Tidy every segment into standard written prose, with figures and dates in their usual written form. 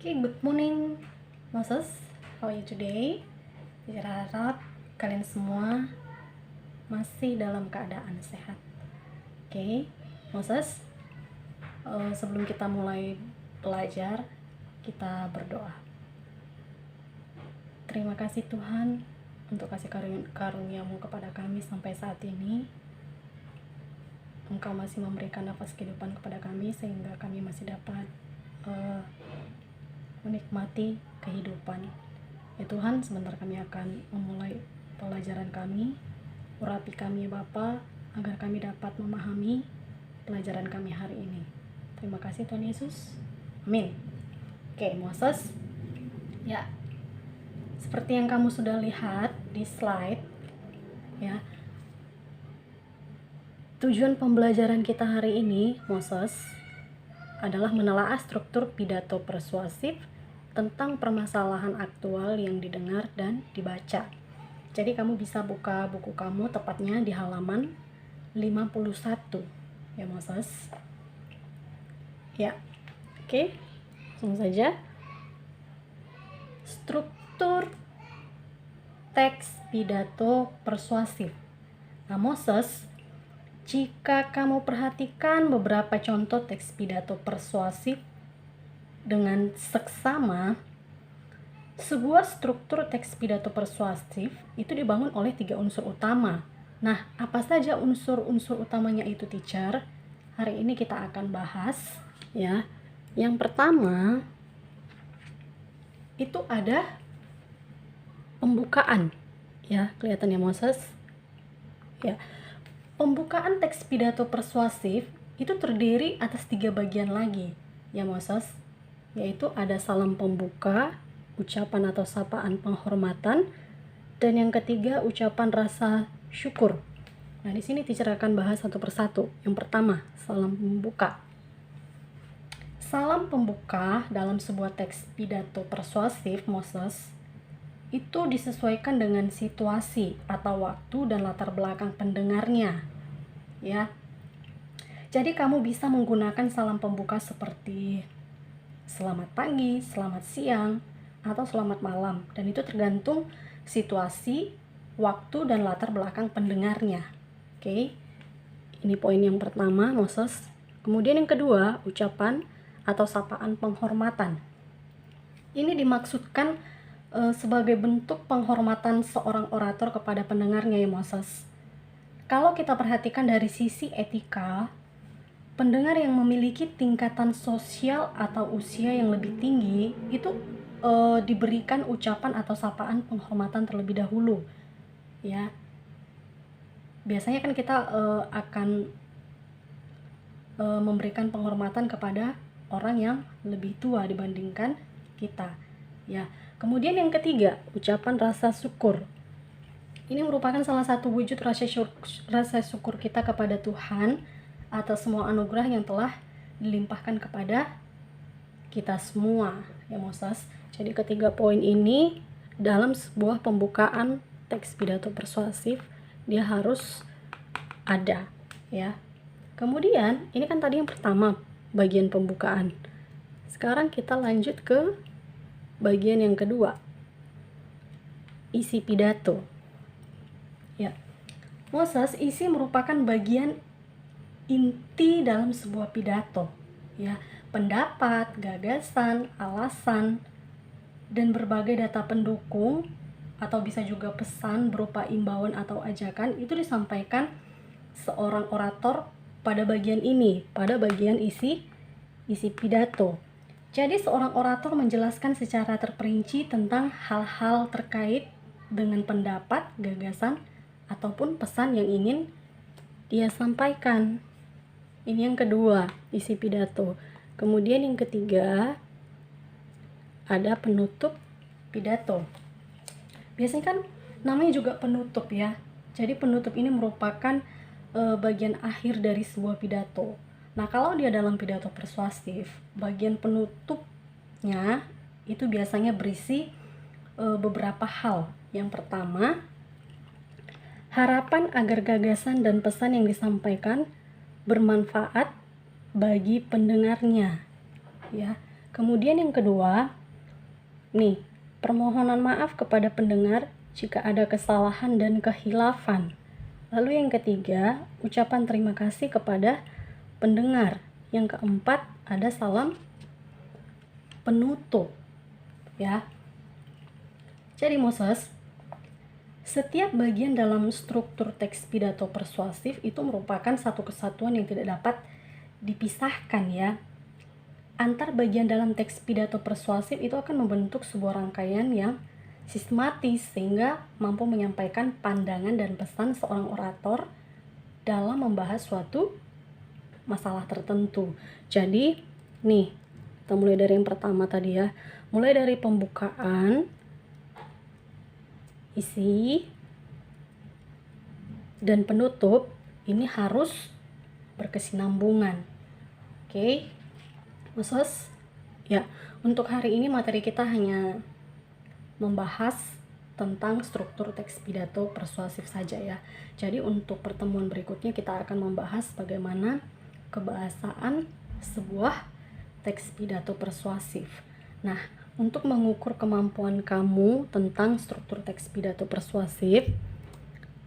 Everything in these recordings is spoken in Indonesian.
Okay, good morning, Moses. How are you today? Saya harap kalian semua masih dalam keadaan sehat. Okay, Moses. Sebelum kita mulai belajar, kita berdoa. Terima kasih Tuhan untuk kasih karunia-Mu kepada kami sampai saat ini. Engkau masih memberikan nafas kehidupan kepada kami sehingga kami masih dapat menikmati kehidupan. Ya Tuhan, sebentar kami akan memulai pelajaran kami. Urapi kami Bapa, agar kami dapat memahami pelajaran kami hari ini. Terima kasih Tuhan Yesus. Amin. Oke, Moses. Ya, seperti yang kamu sudah lihat di slide, ya. Tujuan pembelajaran kita hari ini, Moses, adalah menelaah struktur pidato persuasif tentang permasalahan aktual yang didengar dan dibaca. Jadi kamu bisa buka buku kamu tepatnya di halaman 51 ya Moses. Ya, oke, langsung saja. Struktur teks pidato persuasif. Nah Moses, jika kamu perhatikan beberapa contoh teks pidato persuasif dengan seksama, sebuah struktur teks pidato persuasif itu dibangun oleh 3 unsur utama. Nah, apa saja unsur-unsur utamanya itu, teacher? Hari ini kita akan bahas, ya. Yang pertama itu ada pembukaan, ya, kelihatan ya Moses? Ya. Pembukaan teks pidato persuasif itu terdiri atas 3 bagian lagi, ya Moses, yaitu ada salam pembuka, ucapan atau sapaan penghormatan, dan yang ketiga ucapan rasa syukur. Nah, di sini teacher akan bahas satu persatu. Yang pertama, salam pembuka. Salam pembuka dalam sebuah teks pidato persuasif, Moses, itu disesuaikan dengan situasi atau waktu dan latar belakang pendengarnya, ya. Jadi kamu bisa menggunakan salam pembuka seperti selamat pagi, selamat siang, atau selamat malam. Dan itu tergantung situasi, waktu, dan latar belakang pendengarnya. Oke, ini poin yang pertama, Moses. Kemudian yang kedua, ucapan atau sapaan penghormatan. Ini dimaksudkan sebagai bentuk penghormatan seorang orator kepada pendengarnya ya Moses. Kalau kita perhatikan dari sisi etika, pendengar yang memiliki tingkatan sosial atau usia yang lebih tinggi itu diberikan ucapan atau sapaan penghormatan terlebih dahulu, ya. Biasanya kan kita akan memberikan penghormatan kepada orang yang lebih tua dibandingkan kita, ya. Kemudian yang ketiga, ucapan rasa syukur. Ini merupakan salah satu wujud rasa syukur kita kepada Tuhan atas semua anugerah yang telah dilimpahkan kepada kita semua ya Moses. Jadi ketiga poin ini dalam sebuah pembukaan teks pidato persuasif dia harus ada, ya. Kemudian ini kan tadi yang pertama, bagian pembukaan. Sekarang kita lanjut ke bagian yang kedua, isi pidato. Ya, Moses, isi merupakan bagian inti dalam sebuah pidato, ya. Pendapat, gagasan, alasan, dan berbagai data pendukung atau bisa juga pesan berupa imbauan atau ajakan itu disampaikan seorang orator pada bagian ini, pada bagian isi pidato. Jadi seorang orator menjelaskan secara terperinci tentang hal-hal terkait dengan pendapat, gagasan, ataupun pesan yang ingin dia sampaikan. Ini yang kedua, isi pidato. Kemudian yang ketiga, ada penutup pidato. Biasanya kan namanya juga penutup ya. Jadi penutup ini merupakan bagian akhir dari sebuah pidato. Nah, kalau dia dalam pidato persuasif, bagian penutupnya itu biasanya berisi beberapa hal. Yang pertama, harapan agar gagasan dan pesan yang disampaikan bermanfaat bagi pendengarnya, ya. Kemudian yang kedua, nih, permohonan maaf kepada pendengar jika ada kesalahan dan kehilafan. Lalu yang ketiga, ucapan terima kasih kepada pendengar. Yang keempat, ada salam penutup. Ya. Jadi Moses, setiap bagian dalam struktur teks pidato persuasif itu merupakan satu kesatuan yang tidak dapat dipisahkan ya. Antar bagian dalam teks pidato persuasif itu akan membentuk sebuah rangkaian yang sistematis sehingga mampu menyampaikan pandangan dan pesan seorang orator dalam membahas suatu masalah tertentu. Jadi, nih, kita mulai dari yang pertama tadi ya. Mulai dari pembukaan, isi, dan penutup, ini harus berkesinambungan. Oke. Khusus ya, untuk hari ini materi kita hanya membahas tentang struktur teks pidato persuasif saja ya. Jadi untuk pertemuan berikutnya kita akan membahas bagaimana kebahasaan sebuah teks pidato persuasif. Nah, untuk mengukur kemampuan kamu tentang struktur teks pidato persuasif,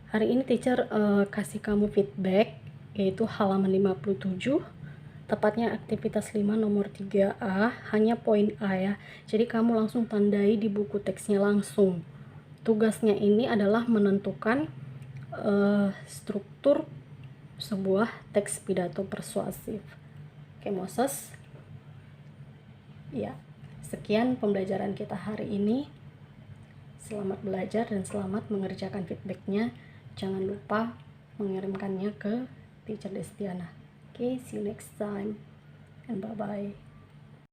hari ini teacher kasih kamu feedback, yaitu halaman 57, tepatnya aktivitas 5 nomor 3A, hanya poin A ya. Jadi kamu langsung tandai di buku teksnya langsung. Tugasnya ini adalah menentukan struktur sebuah teks pidato persuasif. Oke, Moses. Ya, sekian pembelajaran kita hari ini. Selamat belajar dan selamat mengerjakan feedbacknya. Jangan lupa mengirimkannya ke Teacher Destiana. Okay, see you next time and bye-bye.